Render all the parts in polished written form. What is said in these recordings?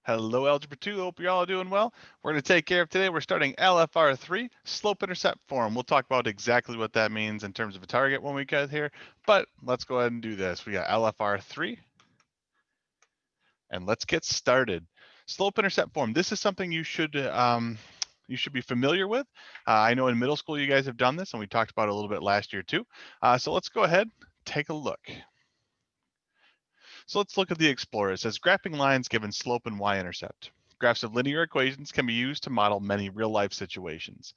Hello, Algebra 2. Hope you're all doing well. We're going to take care of today. We're starting LFR3, slope-intercept form. We'll talk about exactly what that means in terms of a target when we get here, but let's go ahead and do this. We got LFR3, and let's get started. Slope-intercept form. This is something you should be familiar with. I know in middle school you guys have done this, and we talked about it a little bit last year too. So let's go ahead, take a look. So let's look at the Explorer. It says graphing lines given slope and y-intercept. Graphs of linear equations can be used to model many real-life situations.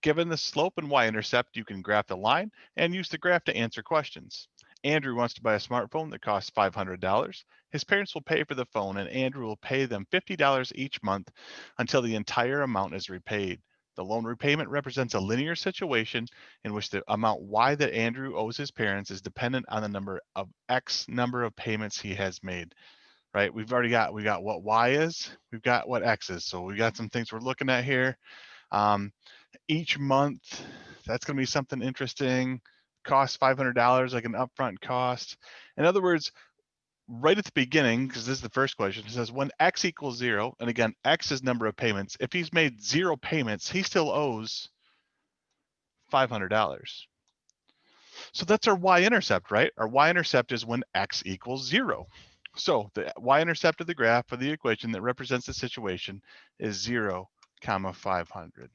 Given the slope and y-intercept, you can graph the line and use the graph to answer questions. Andrew wants to buy a smartphone that costs $500. His parents will pay for the phone, and Andrew will pay them $50 each month until the entire amount is repaid. The loan repayment represents a linear situation in which the amount y that Andrew owes his parents is dependent on the number of x number of payments he has made. Right? We got what y is, we've got what x is. So we got some things we're looking at here. Each month, that's going to be something interesting. Costs $500, like an upfront cost. In other words, right at the beginning, because this is the first question, it says when x equals 0, and again, x is number of payments. If he's made 0 payments, he still owes $500. So that's our y-intercept, right? Our y-intercept is when x equals 0. So the y-intercept of the graph of the equation that represents the situation is 0, 500.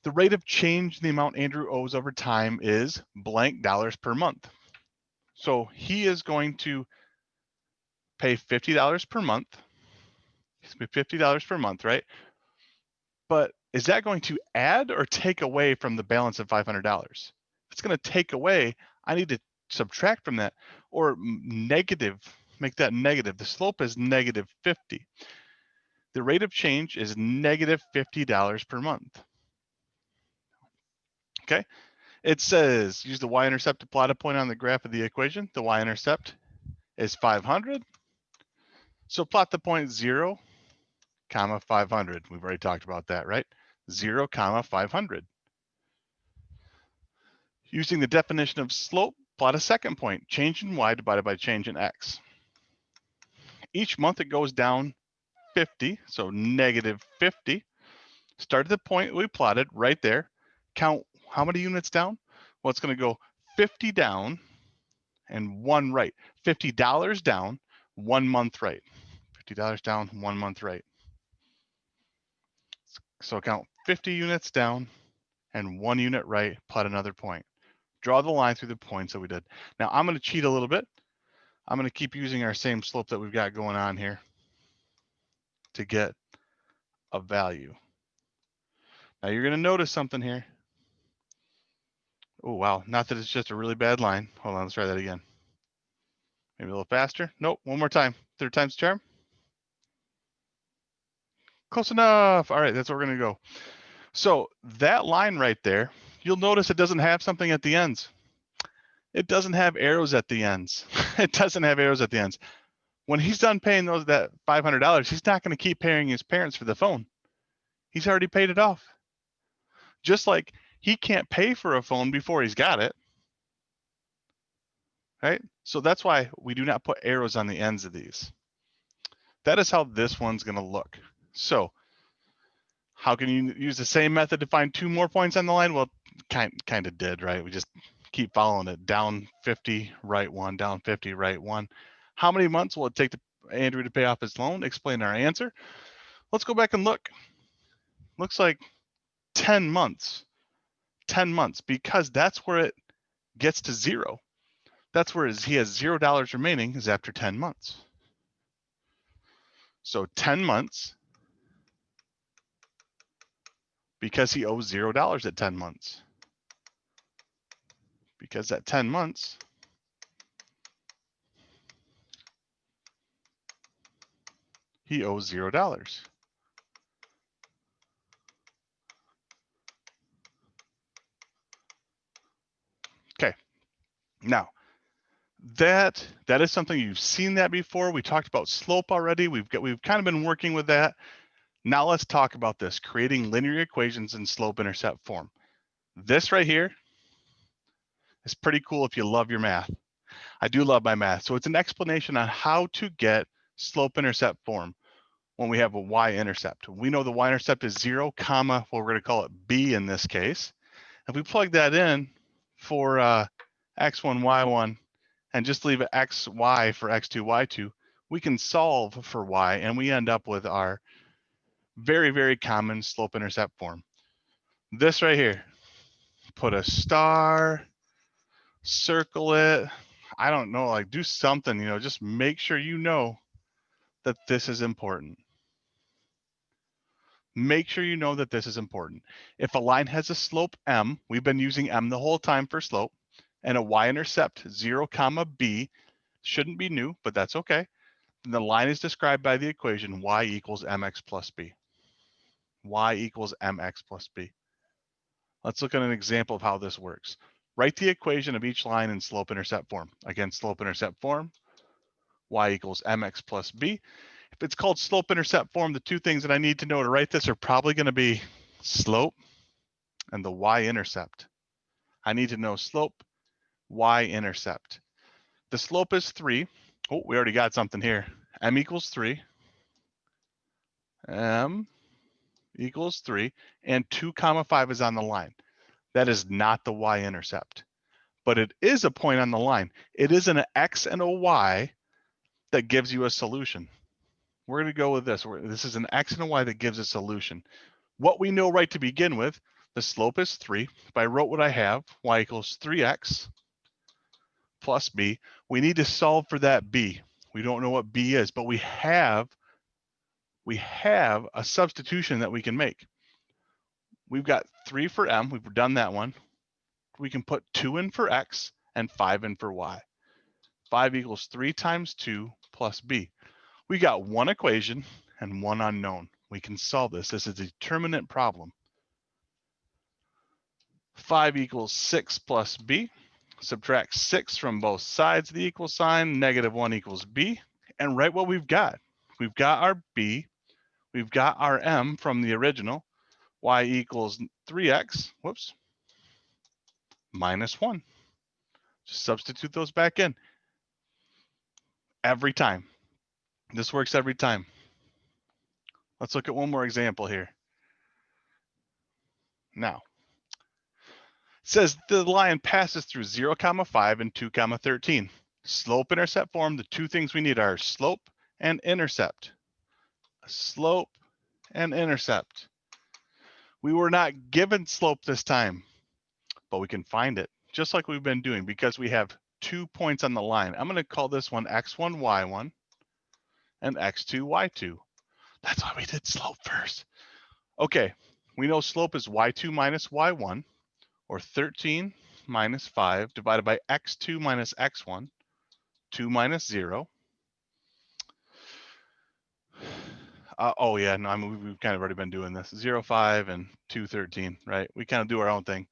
The rate of change in the amount Andrew owes over time is blank dollars per month. So he is going to pay $50 per month. He's going to pay $50 per month, right? But is that going to add or take away from the balance of $500? If it's going to take away, I need to subtract from that, or negative, make that negative. The slope is negative 50. The rate of change is negative $50 per month. Okay, it says use the y-intercept to plot a point on the graph of the equation. The y-intercept is 500. So plot the point 0, 500. We've already talked about that, right? 0, 500. Using the definition of slope, plot a second point, change in y divided by change in x. Each month it goes down 50, so negative 50. Start at the point we plotted right there. Count how many units down? Well, it's going to go 50 down and 1 right. $50 down, 1 month right. $50 down, 1 month right. So count 50 units down and 1 unit right, plot another point. Draw the line through the points that we did. Now I'm going to cheat a little bit. I'm going to keep using our same slope that we've got going on here to get a value. Now you're going to notice something here. Oh, wow. Not that it's just a really bad line. Hold on, let's try that again. Maybe a little faster. Nope, one more time. Third time's the charm. Close enough. All right, that's where we're going to go. So that line right there, you'll notice it doesn't have something at the ends. It doesn't have arrows at the ends. It doesn't have arrows at the ends. When he's done paying that $500, he's not going to keep paying his parents for the phone. He's already paid it off. Just like he can't pay for a phone before he's got it. Right? So that's why we do not put arrows on the ends of these. That is how this one's going to look. So how can you use the same method to find 2 more points on the line? Well, kind of did, right? We just keep following it. Down 50, right 1, down 50, right 1. How many months will it take Andrew to pay off his loan? Explain our answer. Let's go back and look. Looks like 10 months. 10 months, because that's where it gets to 0. That's where he has $0 remaining is after 10 months. So 10 months, because he owes $0 at 10 months. Because at 10 months, he owes $0. Okay, now that is something you've seen that before. We talked about slope already. We've kind of been working with that. Now let's talk about this, creating linear equations in slope-intercept form. This right here is pretty cool if you love your math. I do love my math. So it's an explanation on how to get slope-intercept form when we have a y-intercept. We know the y-intercept is 0, comma, well, we're going to call it b in this case. If we plug that in for x1, y1, and just leave it xy for x2, y2, we can solve for y, and we end up with our very, very common slope-intercept form. This right here, put a star, circle it, I don't know, like do something, you know, just make sure you know that this is important. Make sure you know that this is important. If a line has a slope m, we've been using m the whole time for slope, and a y-intercept 0, comma b, shouldn't be new, but that's okay. And the line is described by the equation y equals mx plus b. Y equals mx plus b. Let's look at an example of how this works. Write the equation of each line in slope-intercept form. Again, slope-intercept form, y equals mx plus b. If it's called slope-intercept form, the two things that I need to know to write this are probably going to be slope and the y-intercept. I need to know slope, y-intercept. The slope is 3. Oh, we already got something here. M equals 3. M equals 3. And 2, comma 5 is on the line. That is not the y-intercept. But it is a point on the line. It is an x and a y that gives you a solution. We're going to go with this. This is an x and a y that gives a solution. What we know right to begin with, the slope is 3. If I wrote what I have, y equals 3x plus b, we need to solve for that b. We don't know what b is, but we have a substitution that we can make. We've got 3 for m. We've done that one. We can put 2 in for x and 5 in for y. 5 equals 3 times 2 plus b. We got one equation and one unknown. We can solve this. This is a determinant problem. 5 equals 6 plus b. Subtract 6 from both sides of the equal sign. -1 equals b. And write what we've got. We've got our b. We've got our m from the original. Y equals 3x, whoops, minus 1. Just substitute those back in. Every time. This works every time. Let's look at one more example here. Now, it says the line passes through 0, comma 5 and 2, comma 13. Slope-intercept form, the two things we need are slope and intercept. Slope and intercept. We were not given slope this time, but we can find it just like we've been doing because we have 2 points on the line. I'm going to call this one x1, y1 and x2, y2. That's why we did slope first. Okay, we know slope is y2 minus y1, or 13 minus 5 divided by x2 minus x1, 2 minus 0. Oh yeah, no, I mean, we've kind of already been doing this. 0, 5 and 2, 13, right? We kind of do our own thing.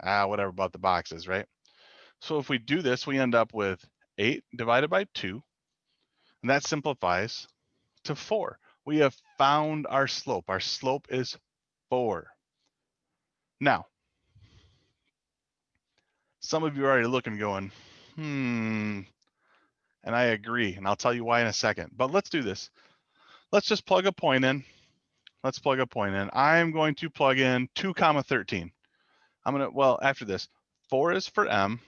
Whatever about the boxes, right? So if we do this, we end up with 8 divided by 2, and that simplifies to 4. We have found our slope. Our slope is 4. Now, some of you are already looking going, and I agree, and I'll tell you why in a second. But let's do this. Let's just plug a point in. Let's plug a point in. I'm going to plug in 2, comma 13. Well, after this, 4 is for m.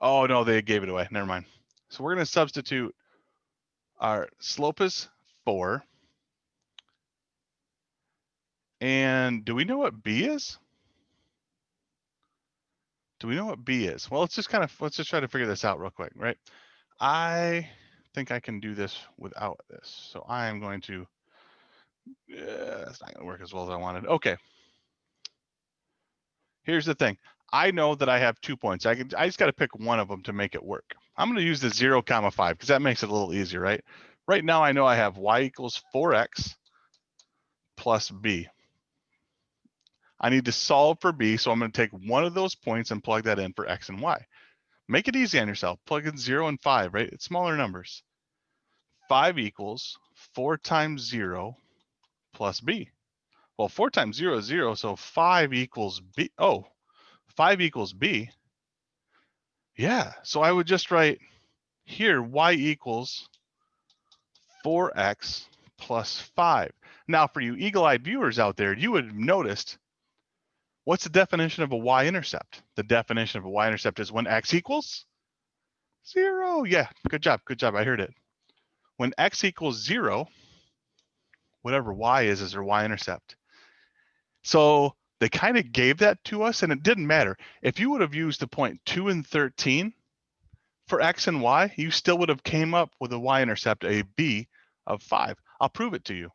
Oh, no, they gave it away. Never mind. So we're going to substitute our slope is 4. And do we know what b is? Do we know what b is? Well, let's just try to figure this out real quick, right? I think I can do this without this. So I am going to, it's not going to work as well as I wanted. Okay. Here's the thing. I know that I have 2 points. I just got to pick one of them to make it work. I'm going to use the 0, comma 5 because that makes it a little easier, right? Right now I know I have y equals 4x plus b. I need to solve for b, so I'm going to take one of those points and plug that in for x and y. Make it easy on yourself. Plug in 0 and 5, right? It's smaller numbers. 5 equals 4 times 0 plus b. Well, 4 times 0 is 0, so 5 equals b. Oh, 5 equals b. Yeah, so I would just write here y equals 4x plus 5. Now, for you eagle-eyed viewers out there, you would have noticed, what's the definition of a y-intercept? The definition of a y-intercept is when x equals 0. Yeah, good job, I heard it. When x equals 0, whatever y is our y-intercept. So they kind of gave that to us, and it didn't matter. If you would have used the point 2 and 13 for x and y, you still would have came up with a y-intercept, a b of 5. I'll prove it to you.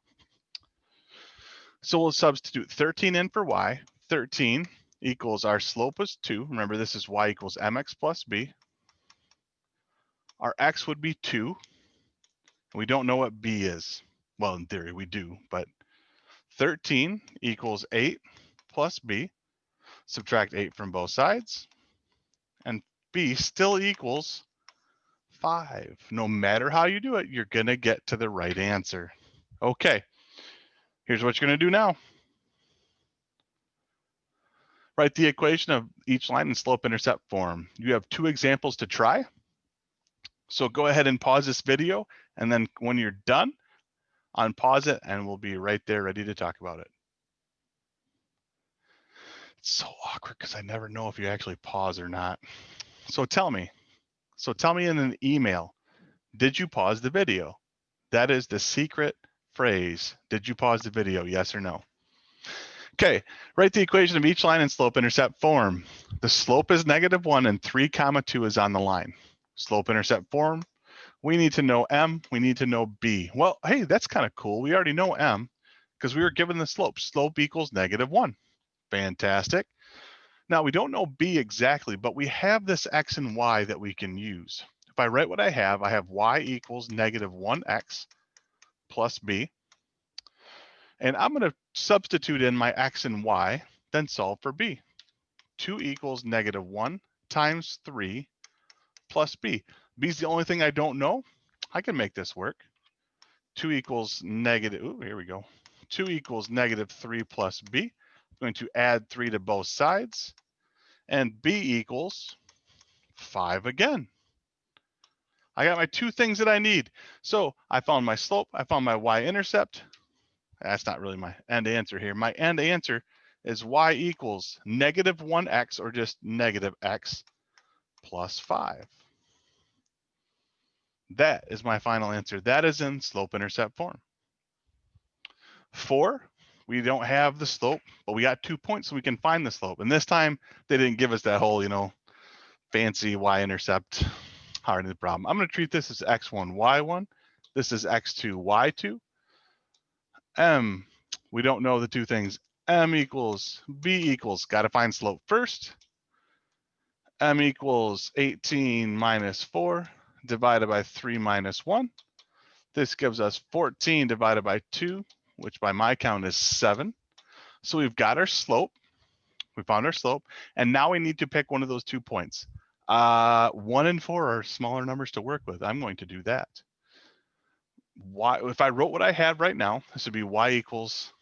So we'll substitute 13 in for y. 13 equals our slope is 2. Remember, this is y equals mx plus b. Our x would be 2. We don't know what b is. Well, in theory, we do, but 13 equals 8 plus b. Subtract 8 from both sides, and b still equals 5. No matter how you do it, you're going to get to the right answer. Okay, here's what you're going to do now. Write the equation of each line in slope-intercept form. You have 2 examples to try. So go ahead and pause this video, and then when you're done, unpause it, and we'll be right there ready to talk about it. It's so awkward because I never know if you actually pause or not. So tell me in an email, did you pause the video? That is the secret phrase. Did you pause the video? Yes or no? Okay, write the equation of each line in slope-intercept form. The slope is -1 and 3, 2 is on the line. Slope-intercept form, we need to know m, we need to know b. Well, hey, that's kind of cool. We already know m because we were given the slope. Slope equals -1. Fantastic. Now, we don't know b exactly, but we have this x and y that we can use. If I write what I have y equals -1x plus b. And I'm going to substitute in my x and y, then solve for b. 2 equals -1 times 3 plus b. b is the only thing I don't know. I can make this work. 2 equals negative, ooh, here we go. 2 equals -3 plus b. I'm going to add 3 to both sides. And b equals 5 again. I got my 2 things that I need. So I found my slope, I found my y-intercept. That's not really my end answer here. My end answer is y equals -1x, or just -x plus 5. That is my final answer. That is in slope-intercept form. 4, we don't have the slope, but we got 2 points, so we can find the slope. And this time, they didn't give us that whole, fancy y-intercept hard in the problem. I'm going to treat this as x1, y1. This is x2, y2. M, we don't know the 2 things. M equals B equals, got to find slope first. M equals 18 minus 4 divided by 3 minus 1. This gives us 14 divided by 2, which by my count is 7. So we've got our slope. We found our slope. And now we need to pick one of those 2 points. 1 and 4 are smaller numbers to work with. I'm going to do that. If I wrote what I had right now, this would be y equals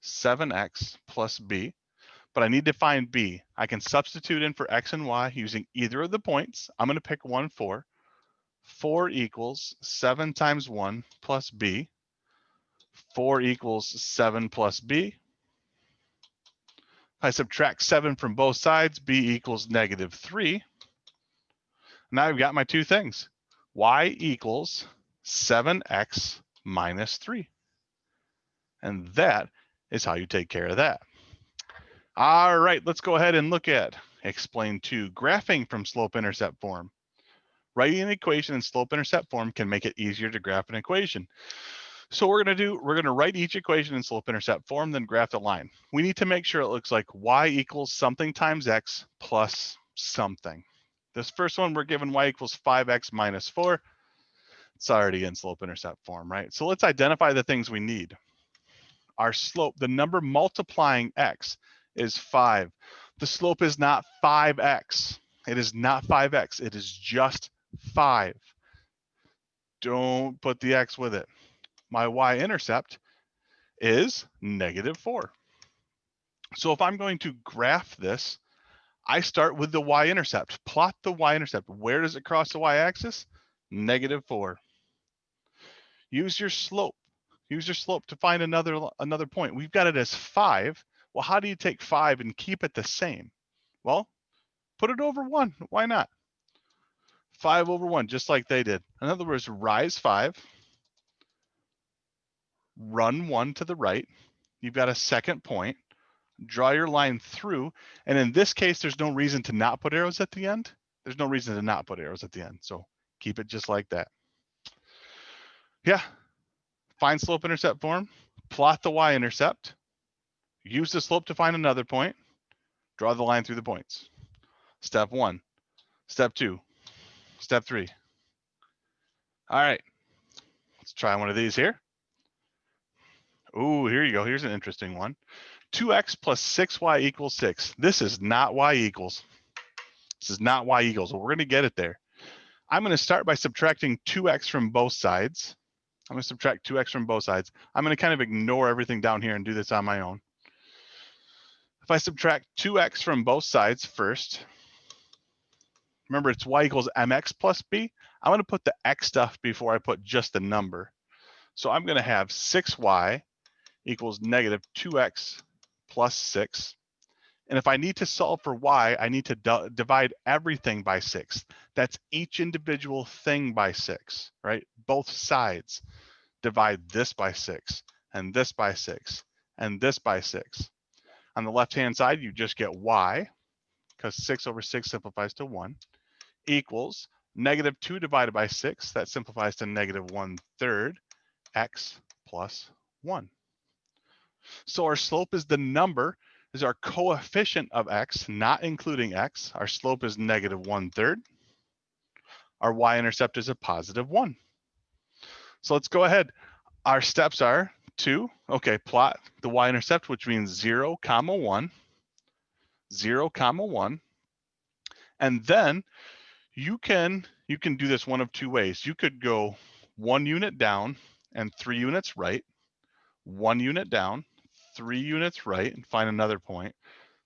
7x plus b, but I need to find b. I can substitute in for x and y using either of the points. I'm going to pick 1, 4. 4 equals 7 times 1 plus b. 4 equals 7 plus b. If I subtract 7 from both sides, b equals -3. Now I've got my 2 things. Y equals 7x minus 3. And that is how you take care of that. All right, let's go ahead and look at explain 2, graphing from slope-intercept form. Writing an equation in slope-intercept form can make it easier to graph an equation. So we're going to write each equation in slope-intercept form, then graph the line. We need to make sure it looks like y equals something times x plus something. This first one, we're given y equals 5x minus 4. It's already in slope-intercept form, right? So let's identify the things we need. Our slope, the number multiplying x, is 5. The slope is not 5x. It is not 5x. It is just 5. Don't put the x with it. My y-intercept is -4. So if I'm going to graph this, I start with the y-intercept. Plot the y-intercept. Where does it cross the y-axis? negative 4. Use your slope. Use your slope to find another point. We've got it as 5. Well, how do you take 5 and keep it the same? Well, put it over 1. Why not? 5 over 1, just like they did. In other words, rise 5, run 1 to the right. You've got a second point. Draw your line through. And in this case, there's no reason to not put arrows at the end. There's no reason to not put arrows at the end. So keep it just like that. Yeah. Find slope-intercept form. Plot the y-intercept. Use the slope to find another point. Draw the line through the points. Step 1. Step 2. Step 3. All right. Let's try one of these here. Ooh, here you go. Here's an interesting one. 2x plus 6y equals 6. This is not y equals. This is not y equals. Well, we're going to get it there. I'm going to start by subtracting 2x from both sides. I'm going to subtract 2x from both sides. I'm going to kind of ignore everything down here and do this on my own. If I subtract 2x from both sides first, remember it's y equals mx plus b. I'm going to put the x stuff before I put just the number. So I'm going to have 6y equals negative 2x plus 6. And if I need to solve for y, I need to divide everything by 6. That's each individual thing by 6, right? Both sides. Divide this by 6, and this by 6, and this by 6. On the left-hand side, you just get y, because 6 over 6 simplifies to 1, equals negative 2 divided by 6. That simplifies to negative 1/3 x plus 1. So our slope is the number, is our coefficient of x, not including x. Our slope is negative 1/3. Our y-intercept is a positive 1. So let's go ahead. Our steps are to, plot the y-intercept, which means 0, 1, 0, 1. And then you can do this one of two ways. You could go 1 unit down and 3 units right, 1 unit down, 3 units right, and find another point,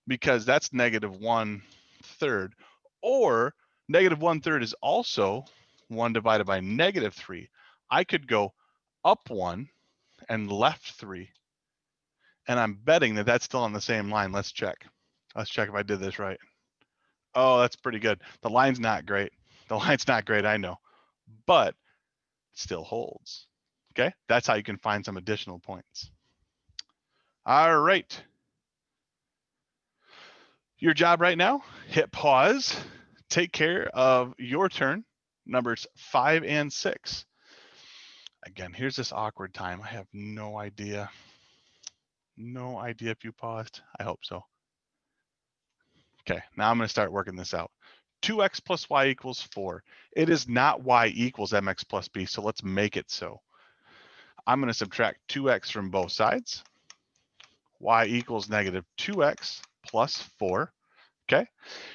because that's negative 1/3. Or negative 1/3 is also 1 divided by negative 3. I could go up 1 and left 3. And I'm betting that that's still on the same line. Let's check. Let's check if I did this right. Oh, that's pretty good. The line's not great. The line's not great, I know, but it still holds. Okay, that's how you can find some additional points. All right. Your job right now, hit pause, take care of your turn, numbers 5 and 6. Again, here's this awkward time. I have no idea. No idea if you paused. I hope so. Okay, now I'm going to start working this out. 2x plus y equals 4. It is not y equals mx plus b, so let's make it so. I'm going to subtract 2x from both sides. Y equals negative 2x plus 4. Okay,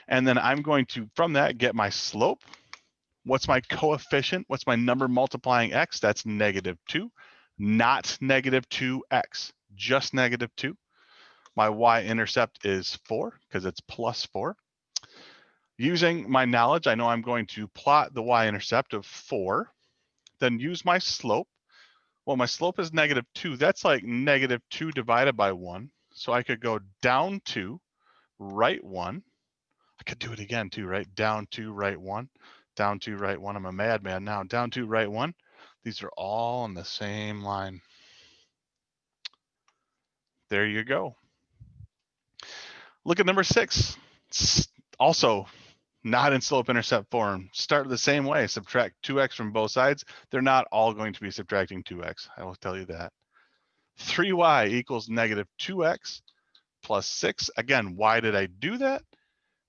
and then I'm going to, from that, get my slope. What's my coefficient? What's my number multiplying x? That's negative 2, not negative 2x, just negative 2. My y-intercept is 4 because it's plus 4. Using my knowledge, I know I'm going to plot the y-intercept of 4, then use my slope. Well, my slope is negative 2. That's like negative 2 divided by 1. So I could go down 2, right 1. I could do it again too, right? Down 2, right 1. Down 2, right 1. I'm a madman now. Down 2, right 1. These are all on the same line. There you go. Look at number 6. It's also not in slope-intercept form. Start the same way. Subtract 2x from both sides. They're not all going to be subtracting 2x. I will tell you that. 3y equals negative 2x plus 6. Again, why did I do that?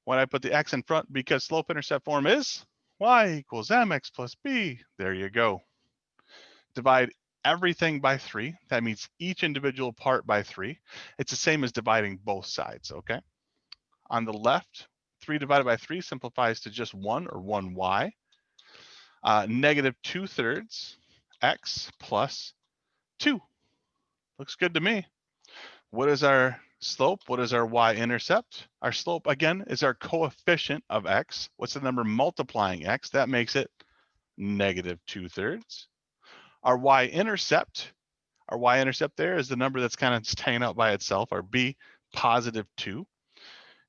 When I put the x in front, because slope-intercept form is y equals mx plus b. There you go. Divide everything by 3. That means each individual part by 3. It's the same as dividing both sides, okay? On the left, 3 divided by 3 simplifies to just 1, or 1y. Negative 2/3 x plus 2. Looks good to me. What is our slope? What is our y-intercept? Our slope, again, is our coefficient of x. What's the number multiplying x? That makes it negative 2/3. Our y-intercept there is the number that's kind of just hanging out by itself, our b, positive 2.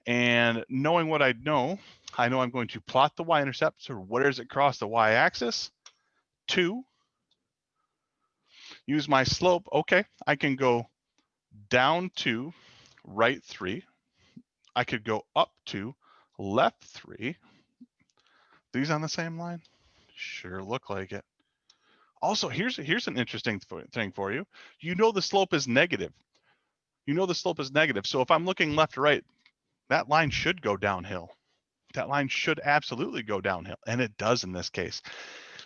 And knowing what I know I'm going to plot the y-intercept. So where does it cross the y-axis? 2. Use my slope. Okay, I can go down 2, right 3. I could go up 2, left 3. These on the same line? Sure look like it. Also, here's an interesting thing for you. You know the slope is negative. So if I'm looking left to right, that line should go downhill. That line should absolutely go downhill, and it does in this case.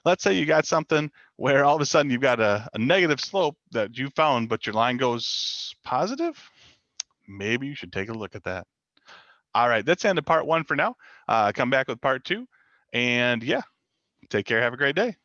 Let's say you got something where all of a sudden you've got a negative slope that you found, but your line goes positive. Maybe you should take a look at that. All right, that's the end of part 1 for now. Come back with part 2. And yeah, take care. Have a great day.